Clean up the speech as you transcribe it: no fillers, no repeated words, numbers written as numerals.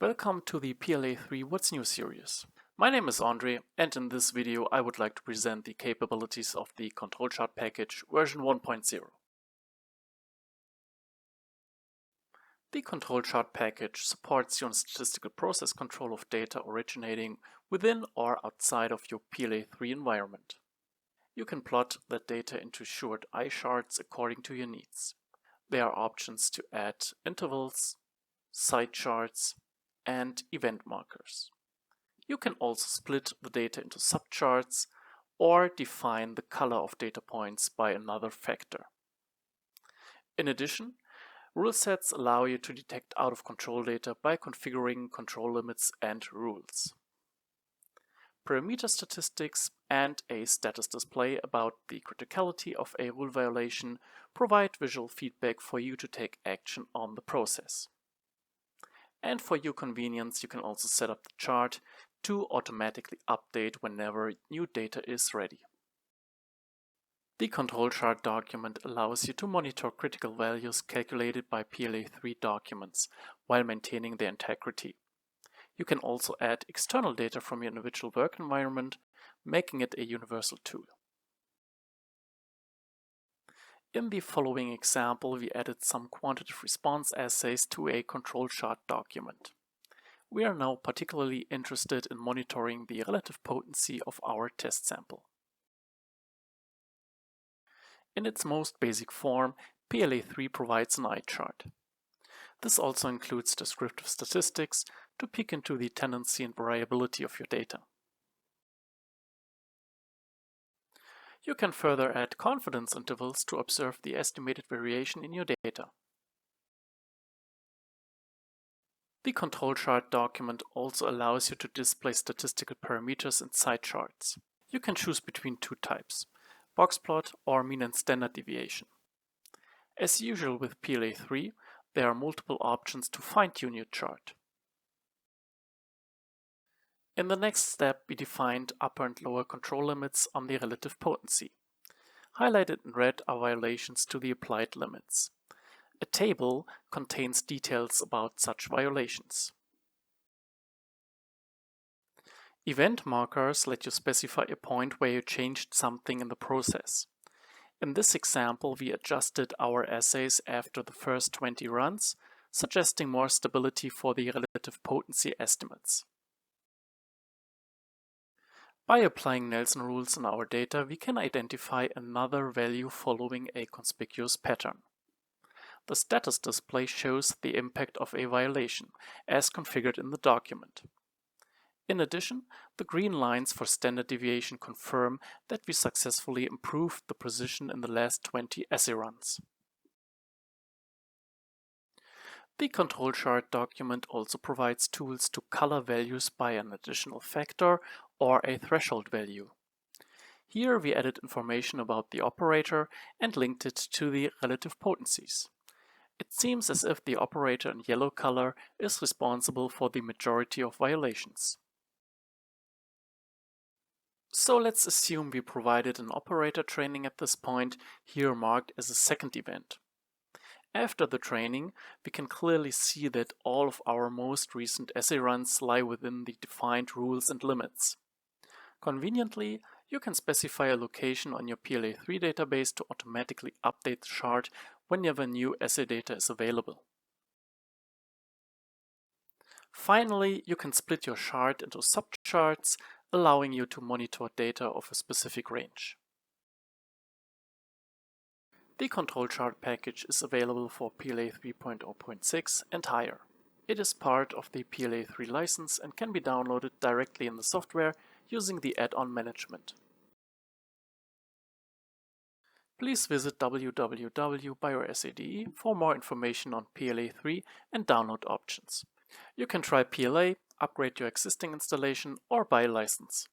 Welcome to the PLA 3 What's New series. My name is Andre, and in this video I would like to present the capabilities of the control chart package version 1.0. The control chart package supports you on statistical process control of data originating within or outside of your PLA 3 environment. You can plot that data into Shewhart I-Charts according to your needs. There are options to add intervals, sidecharts, and event markers. You can also split the data into subcharts or define the color of data points by another factor. In addition, rule sets allow you to detect out-of-control data by configuring control limits and rules. Parameter statistics and a status display about the criticality of a rule violation provide visual feedback for you to take action on the process. And for your convenience, you can also set up the chart to automatically update whenever new data is ready. The control chart document allows you to monitor critical values calculated by PLA 3 documents while maintaining their integrity. You can also add external data from your individual work environment, making it a universal tool. In the following example, we added some quantitative response assays to a control chart document. We are now particularly interested in monitoring the relative potency of our test sample. In its most basic form, PLA 3 provides an I-chart. This also includes descriptive statistics to peek into the tendency and variability of your data. You can further add confidence intervals to observe the estimated variation in your data. The control chart document also allows you to display statistical parameters in sidecharts. You can choose between two types, box plot or mean and standard deviation. As usual with PLA 3, there are multiple options to fine-tune your chart. In the next step, we defined upper and lower control limits on the relative potency. Highlighted in red are violations to the applied limits. A table contains details about such violations. Event markers let you specify a point where you changed something in the process. In this example, we adjusted our assays after the first 20 runs, suggesting more stability for the relative potency estimates. By applying Nelson rules in our data, we can identify another value following a conspicuous pattern. The status display shows the impact of a violation, as configured in the document. In addition, the green lines for standard deviation confirm that we successfully improved the precision in the last 20 assay runs. The control chart document also provides tools to color values by an additional factor or a threshold value. Here we added information about the operator and linked it to the relative potencies. It seems as if the operator in yellow color is responsible for the majority of violations. So let's assume we provided an operator training at this point, here marked as a second event. After the training, we can clearly see that all of our most recent assay runs lie within the defined rules and limits. Conveniently, you can specify a location on your PLA 3 database to automatically update the chart whenever new assay data is available. Finally, you can split your chart into subcharts, allowing you to monitor data of a specific range. The control chart package is available for PLA 3.0.6 and higher. It is part of the PLA 3 license and can be downloaded directly in the software using the add-on management. Please visit www.biosad.de for more information on PLA 3 and download options. You can try PLA, upgrade your existing installation, or buy a license.